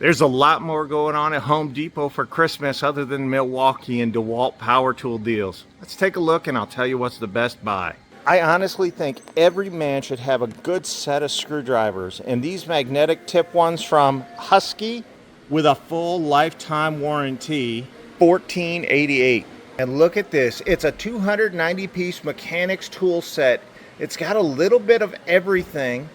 There's a lot more going on at Home Depot for Christmas other than Milwaukee and DeWalt power tool deals. Let's take a look and I'll tell you what's the best buy. I honestly think every man should have a good set of screwdrivers, and these magnetic tip ones from Husky with a full lifetime warranty, $14.88. And look at this, it's a 290 piece mechanics tool set. It's got a little bit of everything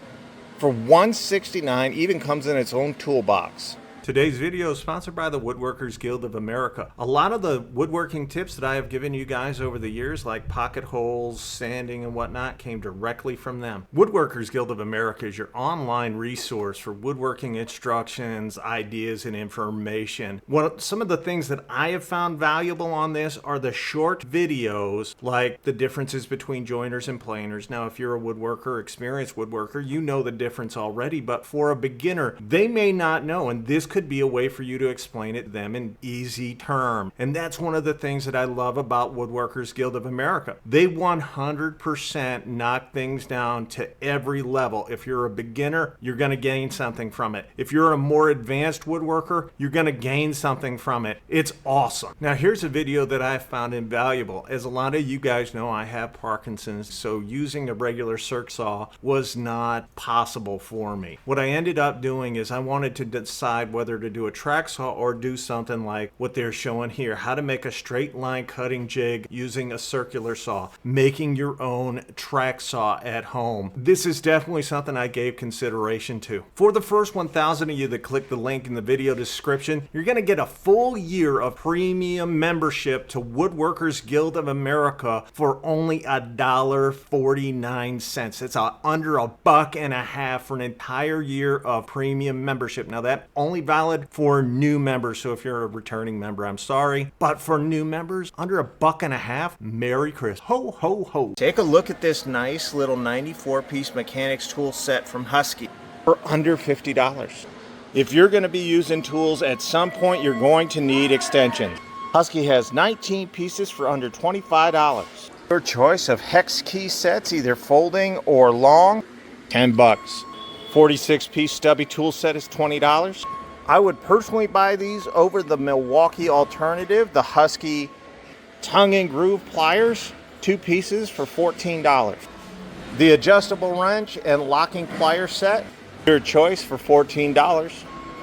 for $169, even comes in its own toolbox. Today's video is sponsored by the Woodworkers Guild of America. A lot of the woodworking tips that I have given you guys over the years, like pocket holes, sanding, and whatnot, came directly from them. Woodworkers Guild of America is your online resource for woodworking instructions, ideas, and information. Some of the things that I have found valuable on this are the short videos, like the differences between joiners and planers. Now, if you're a woodworker, experienced woodworker, you know the difference already, but for a beginner, they may not know, and this could be a way for you to explain it to them in easy terms. And that's one of the things that I love about Woodworkers Guild of America. They 100% knock things down to every level. If you're a beginner, you're going to gain something from it. If you're a more advanced woodworker, you're going to gain something from it. It's awesome. Now, here's a video that I found invaluable. As a lot of you guys know, I have Parkinson's, so using a regular circ saw was not possible for me. What I ended up doing is I wanted to decide whether to do a track saw or do something like what they're showing here, how to make a straight line cutting jig using a circular saw, making your own track saw at home. This is definitely something I gave consideration to. For the first 1,000 of you that click the link in the video description, you're going to get a full year of premium membership to Woodworkers Guild of America for only $1.49. It's under $1.50 for an entire year of premium membership. Now, that only valid for new members, so if you're a returning member, I'm sorry, but for new members, under $1.50, Merry Christmas. Ho, ho, ho. Take a look at this nice little 94-piece mechanics tool set from Husky for under $50. If you're going to be using tools, at some point you're going to need extensions. Husky has 19 pieces for under $25. Your choice of hex key sets, either folding or long, $10. 46-piece stubby tool set is $20. I would personally buy these over the Milwaukee alternative, the Husky tongue and groove pliers, 2 pieces for $14. The adjustable wrench and locking plier set, your choice for $14.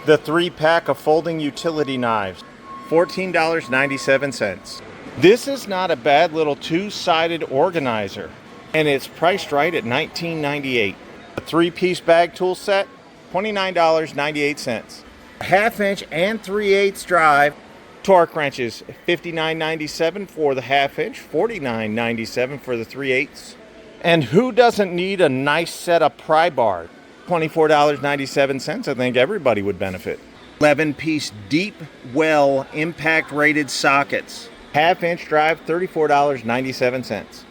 The 3-pack of folding utility knives, $14.97. This is not a bad little 2-sided organizer, and it's priced right at $19.98. A 3-piece bag tool set, $29.98. Half-inch and 3/8 drive torque wrenches, $59.97 for the half-inch, $49.97 for the 3/8. And who doesn't need a nice set of pry bars? $24.97. I think everybody would benefit. 11-piece deep well impact rated sockets, half-inch drive, $34.97.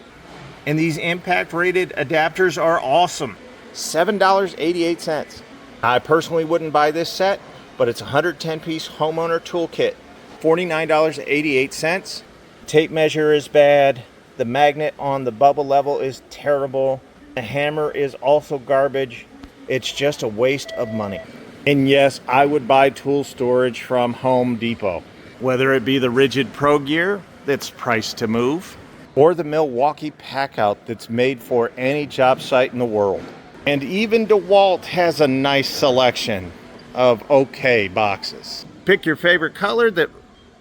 And these impact rated adapters are awesome, $7.88. I personally wouldn't buy this set, but it's a 110-piece homeowner toolkit, $49.88. Tape measure is bad. The magnet on the bubble level is terrible. The hammer is also garbage. It's just a waste of money. And yes, I would buy tool storage from Home Depot, whether it be the Ridgid Pro Gear that's priced to move, or the Milwaukee Packout that's made for any job site in the world. And even DeWalt has a nice selection of okay boxes. Pick your favorite color that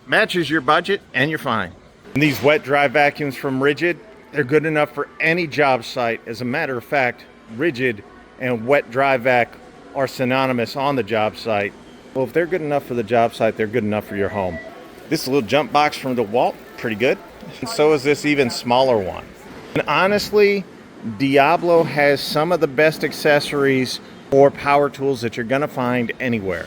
matches your budget and you're fine. And these wet dry vacuums from Ridgid, they're good enough for any job site. As a matter of fact, Ridgid and wet dry vac are synonymous on the job site. Well, if they're good enough for the job site, they're good enough for your home. This little jump box from DeWalt, pretty good. And so is this even smaller one. And honestly, Diablo has some of the best accessories or power tools that you're going to find anywhere.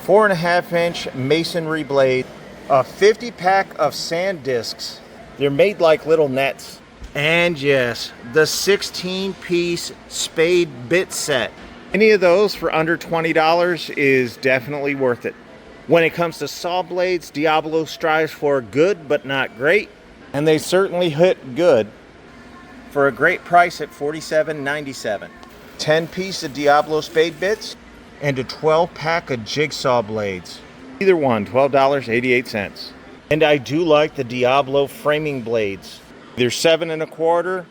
4.5-inch masonry blade, a 50-pack of sand discs. They're made like little nets. And yes, the 16-piece spade bit set. Any of those for under $20 is definitely worth it. When it comes to saw blades, Diablo strives for good but not great, and they certainly hit good for a great price at $47.97. 10 piece of Diablo spade bits, and a 12-pack of jigsaw blades. Either one, $12.88. And I do like the Diablo framing blades. Either 7 1/4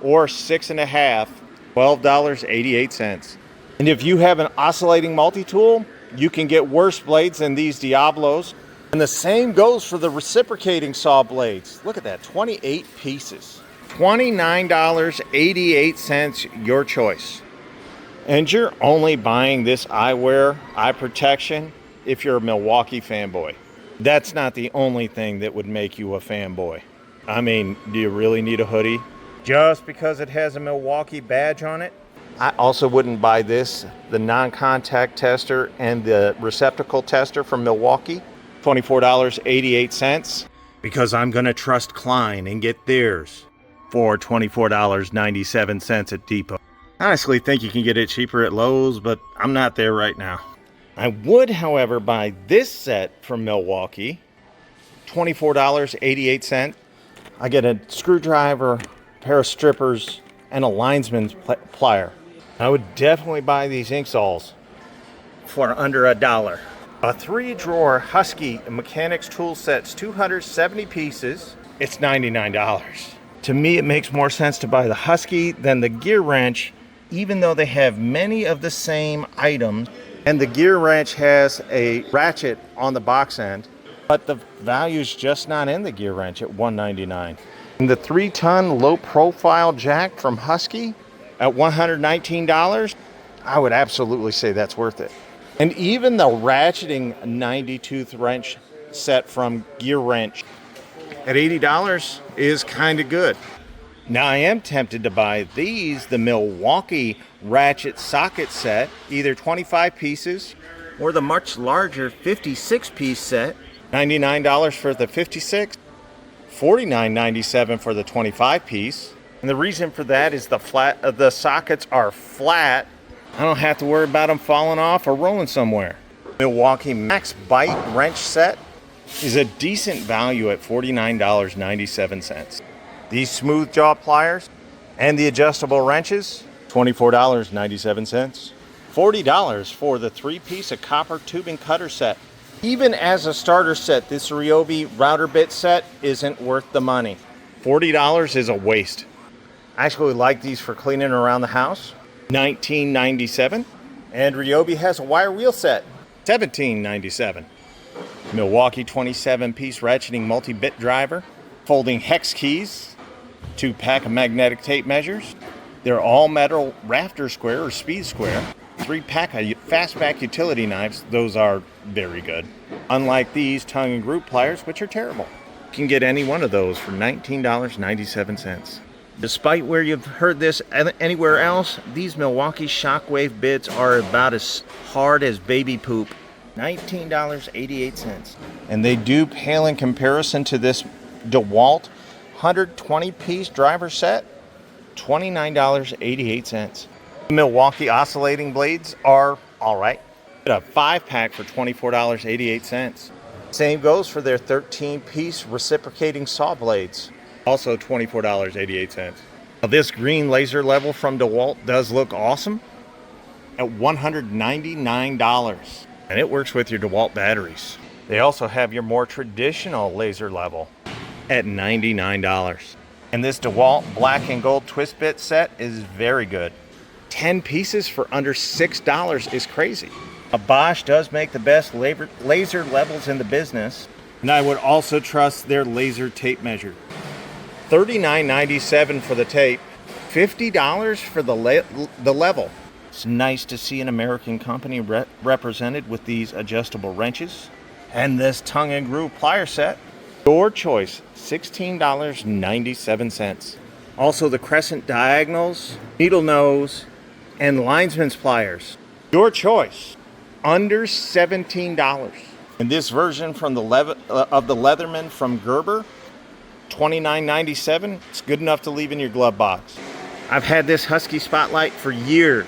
or 6 1/2, $12.88. And if you have an oscillating multi-tool, you can get worse blades than these Diablos. And the same goes for the reciprocating saw blades. Look at that, 28 pieces. $29.88, your choice. And you're only buying this eyewear, eye protection, if you're a Milwaukee fanboy. That's not the only thing that would make you a fanboy. I mean, do you really need a hoodie just because it has a Milwaukee badge on it? I also wouldn't buy this, the non-contact tester and the receptacle tester from Milwaukee, $24.88, because I'm going to trust Klein and get theirs for $24.97 at Depot. I honestly think you can get it cheaper at Lowe's, but I'm not there right now. I would, however, buy this set from Milwaukee, $24.88. I get a screwdriver, a pair of strippers, and a linesman's plier. I would definitely buy these SoAlz for under $1. A 3-drawer Husky mechanics tool sets, 270 pieces. It's $99. To me, it makes more sense to buy the Husky than the gear wrench, even though they have many of the same items. And the gear wrench has a ratchet on the box end, but the value's just not in the gear wrench at $199. And the 3-ton low-profile jack from Husky at $119, I would absolutely say that's worth it. And even the ratcheting 90-tooth wrench set from Gear Wrench at $80 is kind of good. Now I am tempted to buy these, the Milwaukee ratchet socket set, either 25 pieces or the much larger 56-piece set, $99 for the 56, $49.97 for the 25-piece. And the reason for that is the sockets are flat. I don't have to worry about them falling off or rolling somewhere. Milwaukee Max Bite wrench set is a decent value at $49.97. These smooth jaw pliers and the adjustable wrenches, $24.97. $40 for the 3-piece of copper tubing cutter set. Even as a starter set, this Ryobi router bit set isn't worth the money. $40 is a waste. I actually like these for cleaning around the house. $19.97. And Ryobi has a wire wheel set, $17.97. Milwaukee 27-piece ratcheting multi-bit driver, folding hex keys, 2-pack of magnetic tape measures. They're all metal rafter square or speed square. 3-pack of fastback utility knives. Those are very good. Unlike these tongue and groove pliers, which are terrible. You can get any one of those for $19.97. Despite where you've heard this anywhere else, these Milwaukee Shockwave bits are about as hard as baby poop. $19.88. And they do pale in comparison to this DeWalt 120-piece driver set, $29.88. Milwaukee oscillating blades are all right. A 5-pack for $24.88. Same goes for their 13-piece reciprocating saw blades. Also $24.88. Now this green laser level from DeWalt does look awesome at $199. And it works with your DeWalt batteries. They also have your more traditional laser level at $99. And this DeWalt black and gold twist bit set is very good. 10 pieces for under $6 is crazy. A Bosch does make the best laser levels in the business. And I would also trust their laser tape measure. $39.97 for the tape, $50 for the level. It's nice to see an American company represented with these adjustable wrenches. And this tongue and groove plier set, your choice, $16.97. Also the crescent diagonals, needle nose, and linesman's pliers, your choice, under $17. And this version from the Leatherman from Gerber, $29.97. It's good enough to leave in your glove box. I've had this Husky Spotlight for years.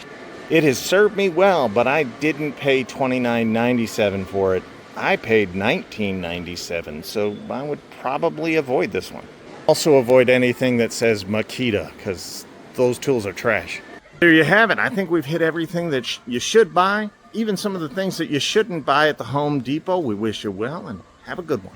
It has served me well, but I didn't pay $29.97 for it. I paid $19.97, so I would probably avoid this one. Also avoid anything that says Makita, because those tools are trash. There you have it. I think we've hit everything that you should buy even some of the things that you shouldn't buy at the Home Depot. We wish you well and have a good one.